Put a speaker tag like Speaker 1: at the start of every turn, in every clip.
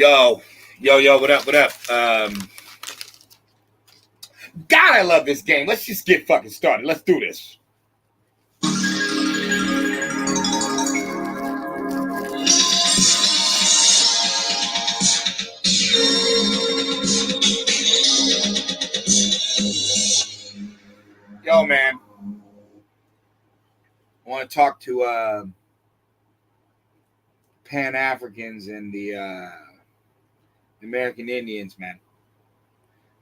Speaker 1: Yo, what up? God, I love this game. Let's just get fucking started. Let's do this. Yo, man. I want to talk to Pan Africans and the American Indians, man.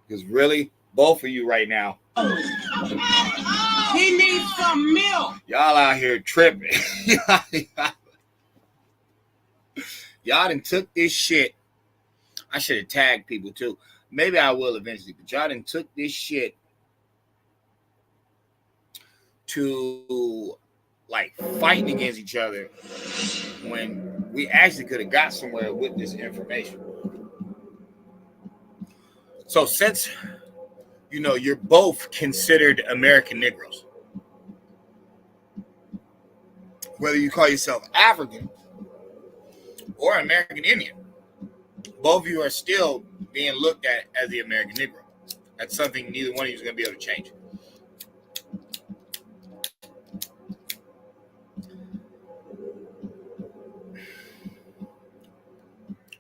Speaker 1: Because really, both of you right now,
Speaker 2: he needs some milk.
Speaker 1: Y'all out here tripping. Y'all done took this shit. I should have tagged people too. Maybe I will eventually, but y'all done took this shit to like fighting against each other when we actually could have got somewhere with this information. So since you're both considered American Negroes, whether you call yourself African or American Indian, both of you are still being looked at as the American Negro. That's something neither one of you is going to be able to change.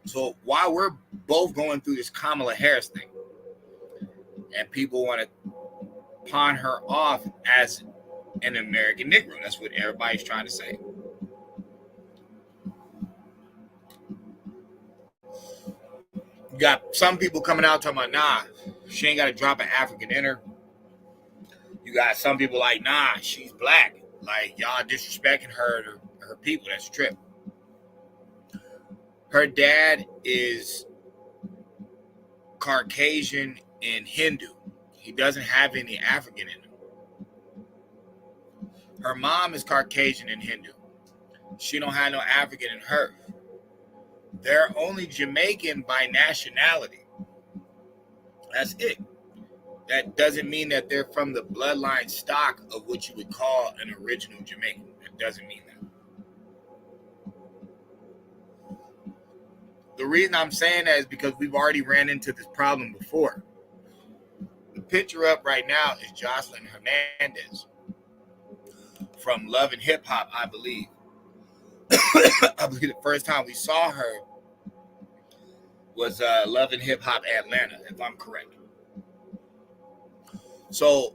Speaker 1: So while we're both going through this Kamala Harris thing, and people want to pawn her off as an American Negro, that's what everybody's trying to say. You got some people coming out talking about, nah, she ain't got to drop an African in her. You got some people like, nah, she's black. Like, y'all disrespecting her people. That's a trip. Her dad is Caucasian and Hindu. He doesn't have any African in him. Her mom is Caucasian and Hindu. She don't have no African in her. They're only Jamaican by nationality. That's it. That doesn't mean that they're from the bloodline stock of what you would call an original Jamaican. That doesn't mean that. The reason I'm saying that is because we've already ran into this problem before. The picture up right now is Jocelyn Hernandez from Love and Hip Hop, I believe. I believe the first time we saw her was Love and Hip Hop Atlanta, if I'm correct. So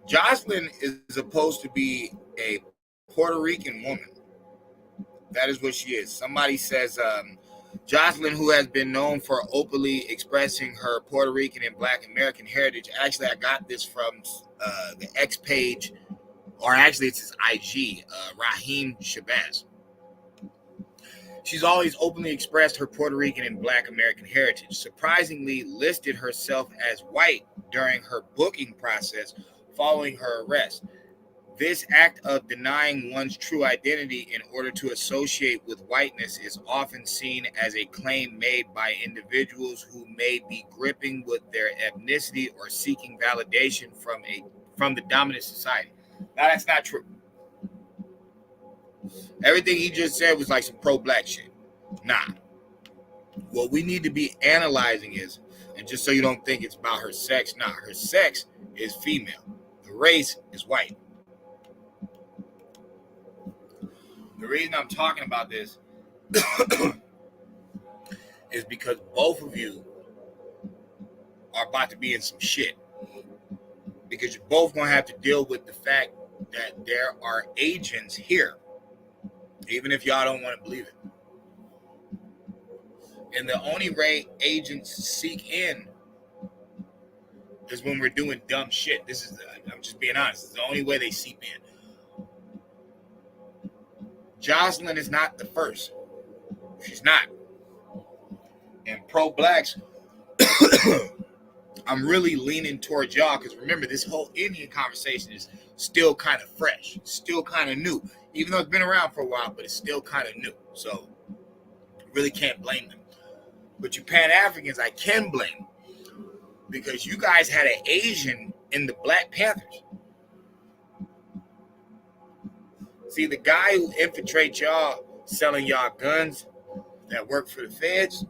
Speaker 1: Jocelyn is supposed to be a Puerto Rican woman. That is what she is. Somebody says Jocelyn, who has been known for openly expressing her Puerto Rican and Black American heritage. Actually, I got this from the X page, or actually it's his IG, Raheem Shabazz. She's always openly expressed her Puerto Rican and Black American heritage, surprisingly listed herself as white during her booking process following her arrest. This act of denying one's true identity in order to associate with whiteness is often seen as a claim made by individuals who may be gripping with their ethnicity or seeking validation from the dominant society. Now, that's not true. Everything he just said was like some pro-black shit. Nah. What we need to be analyzing is, and just so you don't think it's about her sex, nah, her sex is female. The race is white. The reason I'm talking about this is because both of you are about to be in some shit. Because you're both going to have to deal with the fact that there are agents here, even if y'all don't want to believe it. And the only way agents seek in is when we're doing dumb shit. I'm just being honest. It's the only way they seep in. Jocelyn is not the first. She's not. And pro-blacks, I'm really leaning towards y'all because remember, this whole Indian conversation is still kind of fresh, still kind of new. Even though it's been around for a while, but it's still kind of new. So really can't blame them. But you Pan-Africans, I can blame because you guys had an Asian in the Black Panthers. See, the guy who infiltrates y'all selling y'all guns that work for the feds,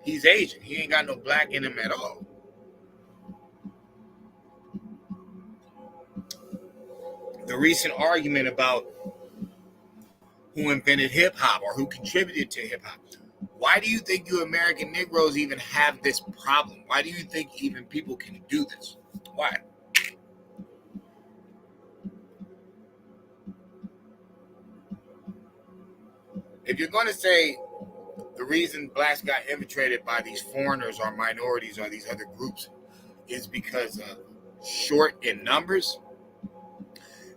Speaker 1: He's Asian. He ain't got no black in him at all. The recent argument about who invented hip hop or who contributed to hip hop. Why do you think you American Negroes even have this problem? Why do you think even people can do this? Why? If you're going to say the reason blacks got infiltrated by these foreigners or minorities or these other groups is because of short in numbers,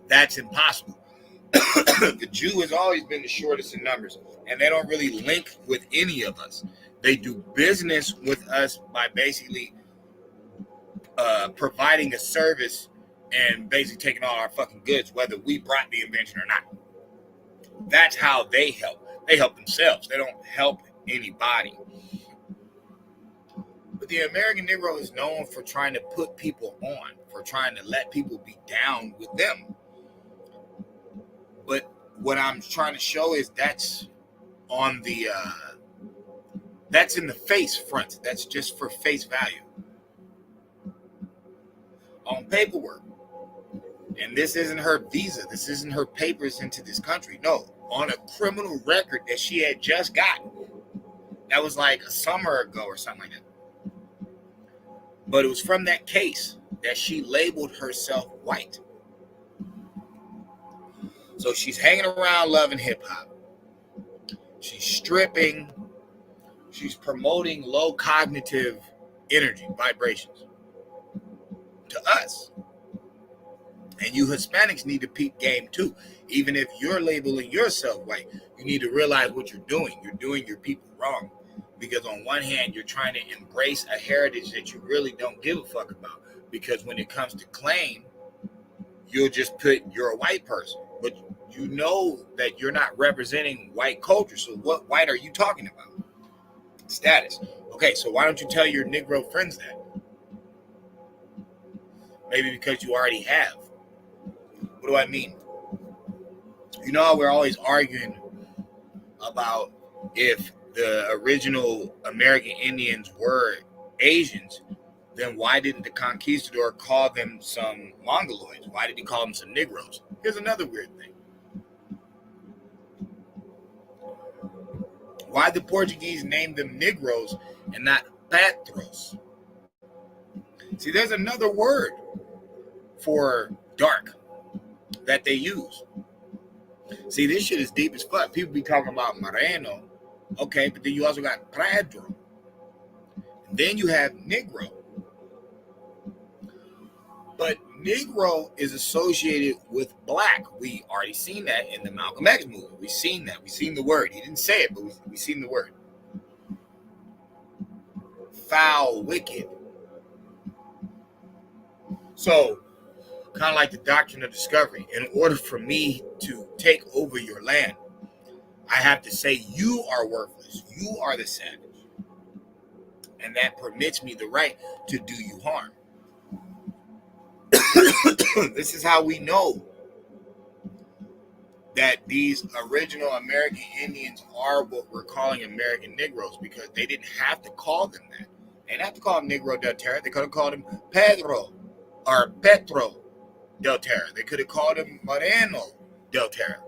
Speaker 1: that's impossible. The Jew has always been the shortest in numbers, and they don't really link with any of us. They do business with us by basically providing a service and basically taking all our fucking goods, whether we brought the invention or not. That's how they help. They help themselves. They don't help anybody. But the American Negro is known for trying to put people on, for trying to let people be down with them. But what I'm trying to show is that's on the that's in the face front. That's just for face value. On paperwork. And this isn't her visa. This isn't her papers into this country. No, on a criminal record that she had just gotten. That was like a summer ago or something like that. But it was from that case that she labeled herself white. So she's hanging around loving hip hop. She's stripping. She's promoting low cognitive energy, vibrations to us. And you Hispanics need to peep game too. Even if you're labeling yourself white, you need to realize what you're doing. You're doing your people wrong. Because on one hand, you're trying to embrace a heritage that you really don't give a fuck about. Because when it comes to claim, you'll just put you're a white person. But you know that you're not representing white culture. So what white are you talking about? Status. Okay, so why don't you tell your Negro friends that? Maybe because you already have. What do I mean? You know, we're always arguing about if the original American Indians were Asians, then why didn't the conquistador call them some Mongoloids? Why did he call them some Negroes? Here's another weird thing. Why the Portuguese named them Negroes and not Patros? See, there's another word for dark that they use. See, this shit is deep as fuck. People be talking about Moreno, okay, but then you also got Pedro. And then you have Negro. But Negro is associated with black. We already seen that in the Malcolm X movie. We've seen that. We've seen the word. He didn't say it, but we've seen the word. Foul, wicked. So, kind of like the doctrine of discovery. In order for me to take over your land, I have to say you are worthless. You are the savage. And that permits me the right to do you harm. This is how we know that these original American Indians are what we're calling American Negroes, because they didn't have to call them that. They didn't have to call them Negro del Terra. They could have called him Pedro or Petro del Terra. They could have called him Moreno del Terra.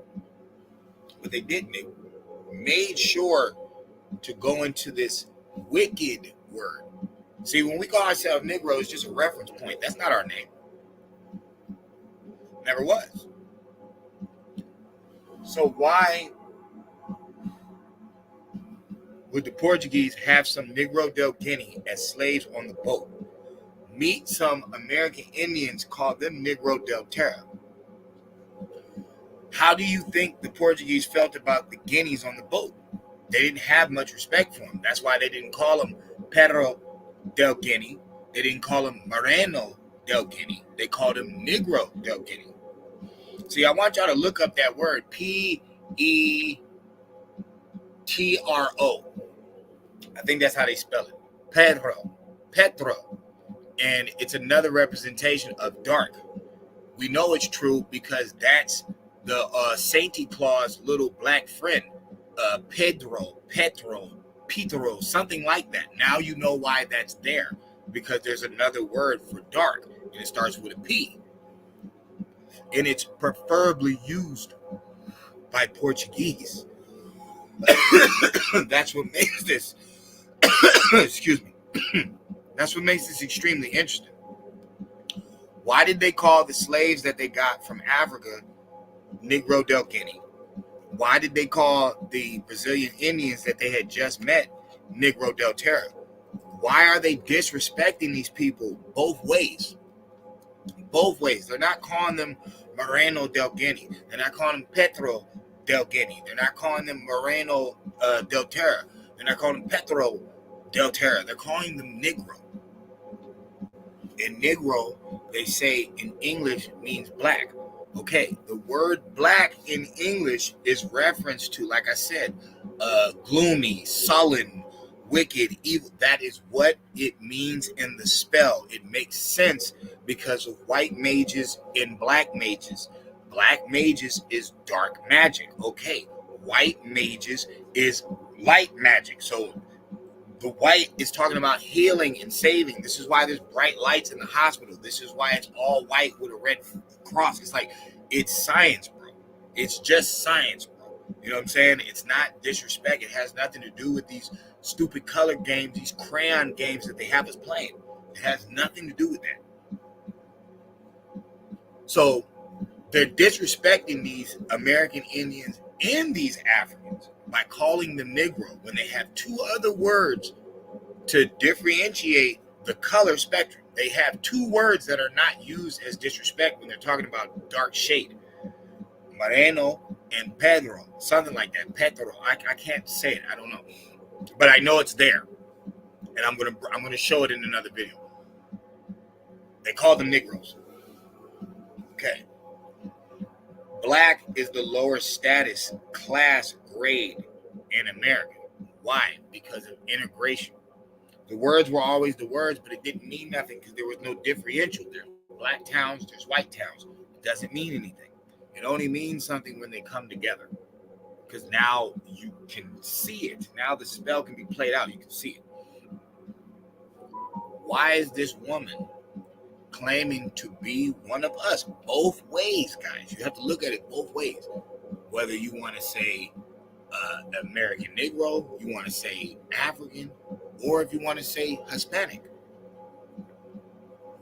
Speaker 1: But they didn't. They made sure to go into this wicked word. See, when we call ourselves Negro, it's just a reference point. That's not our name. Never was. So why would the Portuguese have some Negro del Guinea as slaves on the boat? Meet some American Indians, call them Negro del Terra. How do you think the Portuguese felt about the Guineas on the boat? They didn't have much respect for them. That's why they didn't call them Pedro del Guinea. They didn't call him Moreno del Guinea. They called him Negro del Guinea. See, I want y'all to look up that word, Petro. I think that's how they spell it. Petro. And it's another representation of dark. We know it's true because that's the Santa Claus little black friend, Petro. Pitero, something like that. Now you know why that's there, because there's another word for dark, and it starts with a P. And it's preferably used by Portuguese. That's what makes this, excuse me, that's what makes this extremely interesting. Why did they call the slaves that they got from Africa Negro del Guinea? Why did they call the Brazilian Indians that they had just met Negro del Terra? Why are they disrespecting these people both ways? Both ways. They're not calling them Moreno del Guinea. They're not calling them Petro del Guinea. They're not calling them Moreno del Terra. They're not calling them Petro del Terra. They're calling them Negro. And Negro, they say in English, means black. Okay, the word black in English is reference to, like I said, gloomy, sullen, wicked, evil. That is what it means in the spell. It makes sense because of white mages and black mages. Black mages is dark magic. Okay, white mages is light magic. So the white is talking about healing and saving. This is why there's bright lights in the hospital. This is why it's all white with a red cross. It's like, it's science, bro. It's just science, bro. You know what I'm saying? It's not disrespect. It has nothing to do with these stupid color games, these crayon games that they have us playing. It has nothing to do with that. So they're disrespecting these American Indians and these Africans by calling them Negro when they have two other words to differentiate the color spectrum. They have two words that are not used as disrespect when they're talking about dark shade. Moreno and Pedro, something like that. Petro, I can't say it. I don't know, but I know it's there, and I'm gonna show it in another video. They call them Negroes. Okay. Black is the lower status class grade in America. Why? Because of integration. The words were always the words, but it didn't mean nothing because there was no differential. There's black towns, there's white towns. It doesn't mean anything. It only means something when they come together, because now you can see it. Now the spell can be played out. You can see it. Why is this woman claiming to be one of us? Both ways, guys. You have to look at it both ways. Whether you want to say American Negro, you want to say African, or if you want to say Hispanic.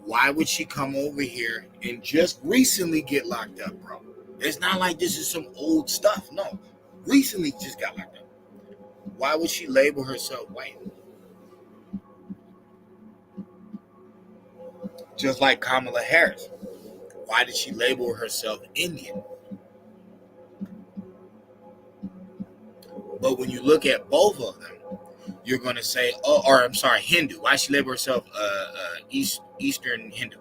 Speaker 1: Why would she come over here and just recently get locked up, bro? It's not like this is some old stuff. No, recently just got locked up. Why would she label herself white? Just like Kamala Harris. Why did she label herself Indian? But when you look at both of them, you're going to say, Hindu. Why she label herself Eastern Hindu?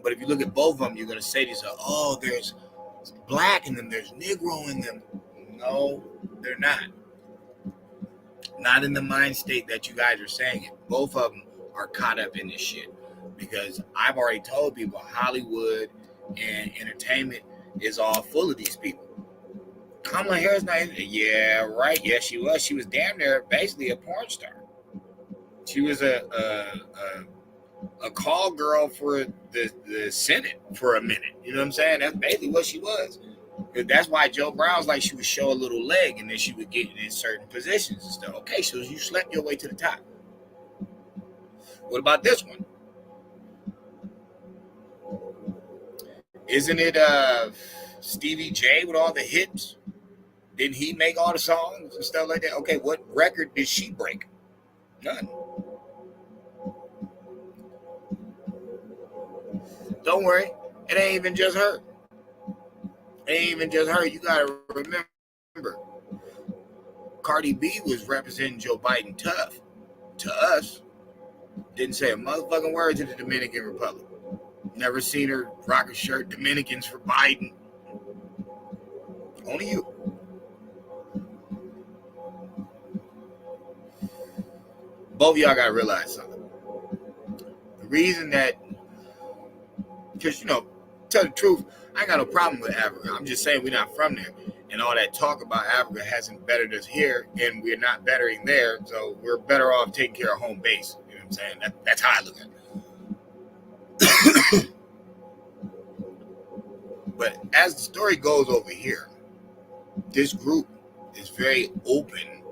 Speaker 1: But if you look at both of them, you're going to say to yourself, there's black and then there's Negro in them. No, they're not. Not in the mind state that you guys are saying it. Both of them are caught up in this shit. Because I've already told people Hollywood and entertainment is all full of these people. Kamala Harris, yeah, right. Yeah, she was. She was damn near basically a porn star. She was a call girl for the Senate for a minute. You know what I'm saying? That's basically what she was. That's why Joe Brown's like, she would show a little leg and then she would get in certain positions and stuff. Okay, so you slept your way to the top. What about this one? Isn't it Stevie J with all the hits? Didn't he make all the songs and stuff like that? Okay, what record did she break? None. Don't worry, it ain't even just her. It ain't even just her. You gotta remember, Cardi B was representing Joe Biden tough. To us, didn't say a motherfucking word to the Dominican Republic. Never seen her rock a shirt, Dominicans for Biden. Only you. Both of y'all gotta realize something. The reason that, because, tell the truth, I ain't got no problem with Africa. I'm just saying we're not from there. And all that talk about Africa hasn't bettered us here, and we're not bettering there, so we're better off taking care of home base. You know what I'm saying? That's how I look at it. But as the story goes over here, this group is very open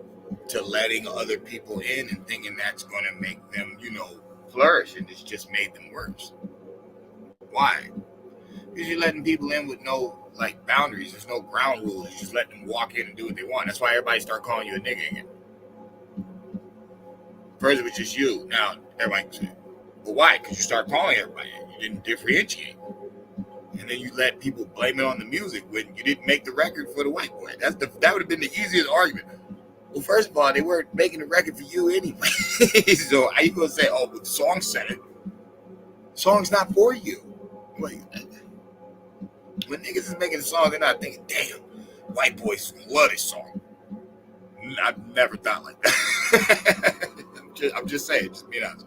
Speaker 1: to letting other people in and thinking that's going to make them, flourish, and it's just made them worse. Why? Because you're letting people in with no boundaries. There's no ground rules. You just let them walk in and do what they want. That's why everybody start calling you a nigga again. First it was just you. Now everybody can say, well, why? Because you start calling everybody in. You didn't differentiate. And then you let people blame it on the music when you didn't make the record for the white boy. That would have been the easiest argument. Well, first of all, they weren't making the record for you anyway. So how you gonna say, oh, but the song said it? The song's not for you. Like, when niggas is making a song, they're not thinking, damn, white boys love this song. I've never thought like that. I'm just saying, just being honest.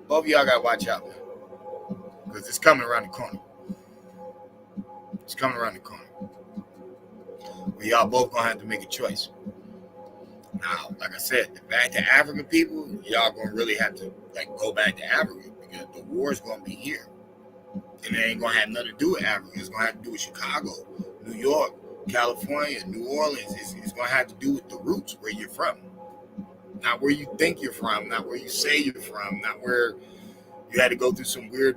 Speaker 1: Both of y'all gotta watch out, man. Because it's coming around the corner. It's coming around the corner. But y'all both gonna have to make a choice. Now, like I said, the back to African people, y'all gonna really have to go back to Africa, because the war's gonna be here. And it ain't gonna have nothing to do with Africa. It's gonna have to do with Chicago, New York, California, New Orleans. It's gonna have to do with the roots, where you're from. Not where you think you're from, not where you say you're from, not where you had to go through some weird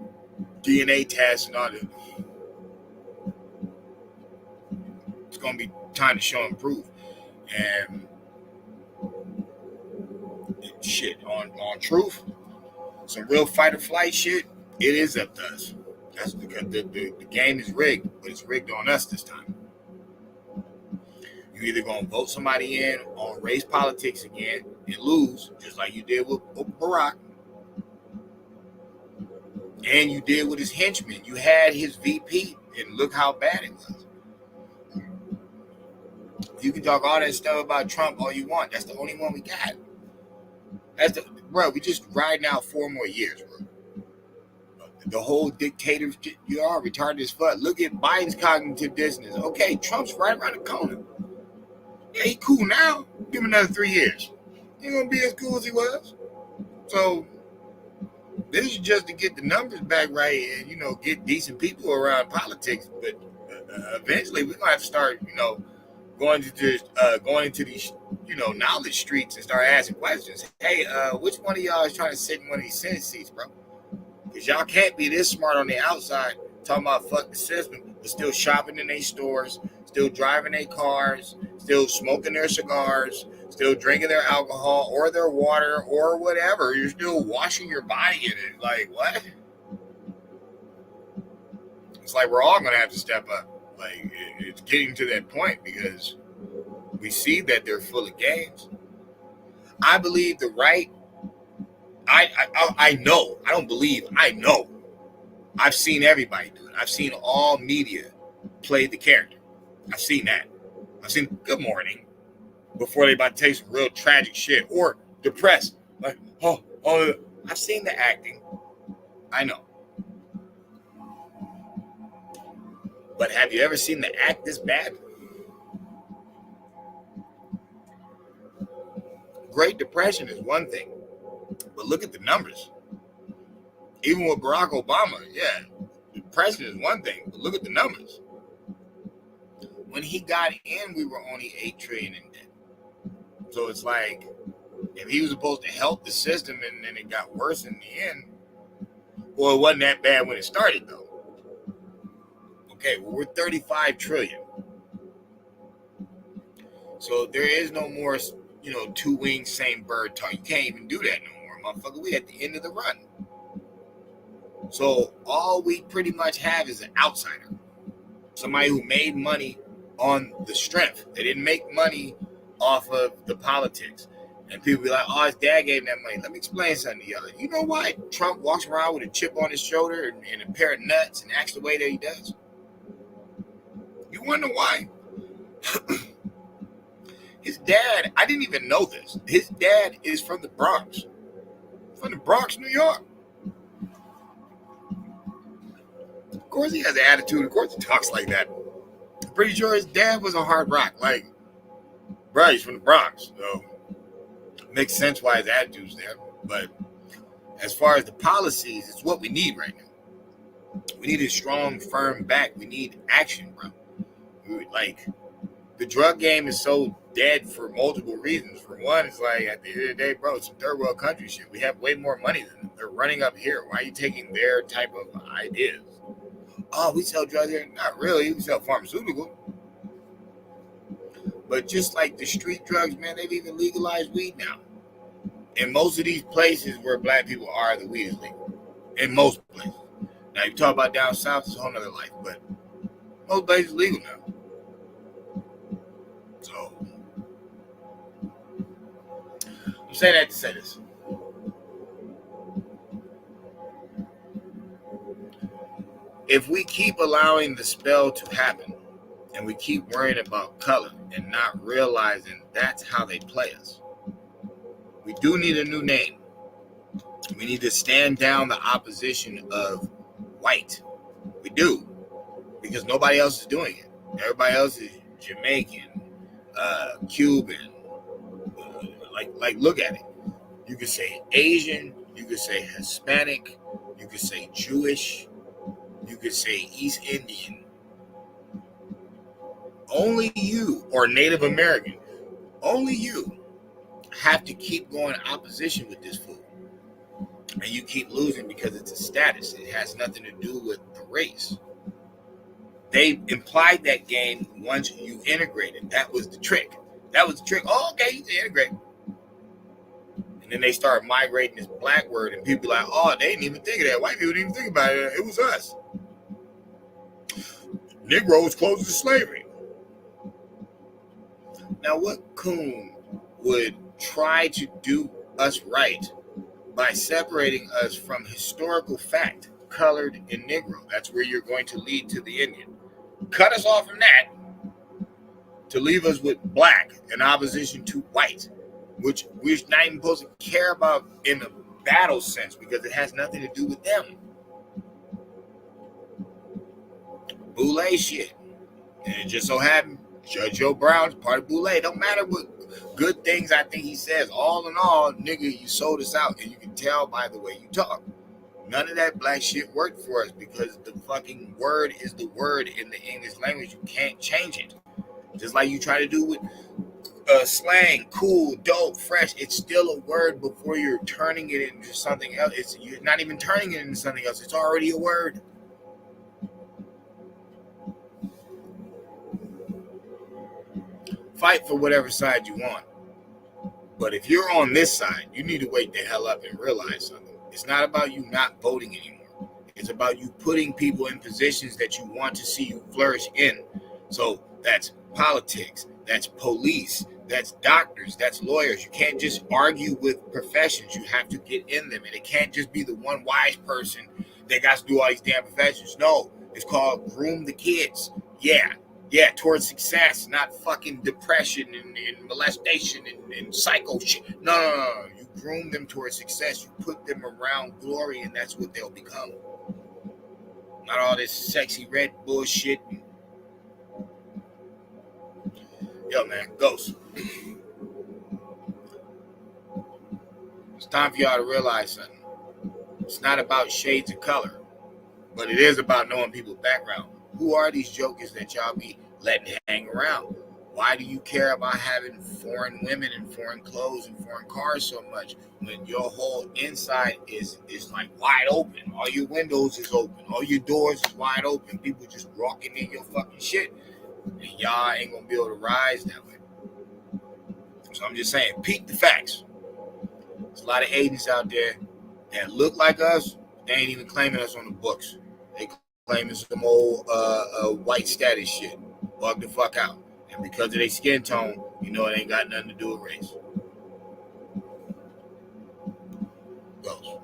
Speaker 1: DNA tests and all that. It's gonna be time to show and prove. And shit, on truth, some real fight or flight shit, it is up to us. That's because the game is rigged, but it's rigged on us this time. You're either gonna vote somebody in on race politics again and lose, just like you did with Barack, and you did with his henchmen. You had his VP, and look how bad it was. You can talk all that stuff about Trump all you want. That's the only one we got. We just riding out 4 more years, bro. The whole dictator, you are retarded as fuck. Look at Biden's cognitive dissonance. Okay, Trump's right around the corner. Yeah, he cool now. Give him another 3 years. He ain't gonna be as cool as he was. So this is just to get the numbers back right and get decent people around politics. But eventually we're gonna have to start going into these knowledge streets and start asking questions. Hey, which one of y'all is trying to sit in one of these Senate seats, bro? Because y'all can't be this smart on the outside talking about fuck the system, but still shopping in their stores, still driving their cars, still smoking their cigars, still drinking their alcohol or their water or whatever. You're still washing your body in it. Like, what? It's like we're all going to have to step up. Like, it's getting to that point because we see that they're full of games. I believe the right. I know. I don't believe. I know. I've seen everybody do it. I've seen all media play the character. I've seen that. I've seen Good Morning before they about to take some real tragic shit or depressed. Like, oh, I've seen the acting. I know. But have you ever seen the act this bad? Great Depression is one thing, but look at the numbers. Even with Barack Obama, yeah, depression is one thing, but look at the numbers. When he got in, we were only $8 trillion in debt. So it's like, if he was supposed to help the system and then it got worse in the end, well, it wasn't that bad when it started, though. Okay, well, we're 35 trillion. So there is no more, two wings, same bird talk. You can't even do that no more, motherfucker. We at the end of the run. So all we pretty much have is an outsider. Somebody who made money on the strength. They didn't make money off of the politics. And people be like, oh, his dad gave him that money. Let me explain something to y'all. You know why Trump walks around with a chip on his shoulder and a pair of nuts and acts the way that he does? You wonder why? His dad, I didn't even know this. His dad is from the Bronx. From the Bronx, New York. course he has an attitude. Of course he talks like that. I'm pretty sure his dad was a hard rock. Like, bro, he's from the Bronx. So it makes sense why his attitude's there. But as far as the policies, it's what we need right now. We need a strong, firm back. We need action, bro. Like, the drug game is so dead for multiple reasons. For one, it's like, at the end of the day, bro, it's some third world country shit. We have way more money than them. They're running up here. Why are you taking their type of ideas? Oh, we sell drugs here? Not really. We sell pharmaceutical. But just like the street drugs, man, they've even legalized weed now. In most of these places where black people are, the weed is legal. In most places. Now, you talk about down south, it's a whole nother life. But most places legal now. So, I'm saying that to say this. If we keep allowing the spell to happen and we keep worrying about color and not realizing that's how they play us, we do need a new name. We need to stand down the opposition of white. We do, because nobody else is doing it. Everybody else is Jamaican, Cuban. Like, look at it. You could say Asian. You could say Hispanic. You could say Jewish. You could say East Indian. Only you, or Native American, only you have to keep going opposition with this fool. And you keep losing because it's a status. It has nothing to do with the race. They implied that game once you integrated. That was the trick. Oh, okay, you can integrate. And then they start migrating this black word, and people are like, oh, they didn't even think of that. White people didn't even think about it. It was us. Negroes close to slavery. Now, what coon would try to do us right by separating us from historical fact, colored and Negro? That's where you're going to lead to the Indian. Cut us off from that to leave us with black in opposition to white, which we're not even supposed to care about in a battle sense because it has nothing to do with them. Boule shit. And it just so happened Judge Joe Brown's part of Boule. Don't matter what good things I think he says. All in all, nigga, you sold us out, and you can tell by the way you talk. None of that black shit worked for us because the fucking word is the word in the English language. You can't change it. Just like you try to do with slang, cool, dope, fresh. It's still a word before you're turning it into something else. You're not even turning it into something else. It's already a word. Fight for whatever side you want. But if you're on this side, you need to wake the hell up and realize something. It's not about you not voting anymore. It's about you putting people in positions that you want to see you flourish in. So that's politics, that's police, that's doctors, that's lawyers. You can't just argue with professions. You have to get in them. And it can't just be the one wise person that got to do all these damn professions. No, it's called groom the kids. Yeah, towards success, not fucking depression and molestation and psycho shit. No. You groom them towards success. You put them around glory, and that's what they'll become. Not all this sexy red bullshit. Yo, man, Ghost. It's time for y'all to realize something. It's not about shades of color, but it is about knowing people's background. Who are these jokers that y'all be letting hang around? Why do you care about having foreign women and foreign clothes and foreign cars so much when your whole inside is like wide open? All your windows is open. All your doors is wide open. People just walking in your fucking shit. And y'all ain't gonna be able to rise that way. So I'm just saying, peep the facts. There's a lot of agents out there that look like us. They ain't even claiming us on the books. They claiming some old white status shit. Bug the fuck out. And because of their skin tone, you know it ain't got nothing to do with race. Goes.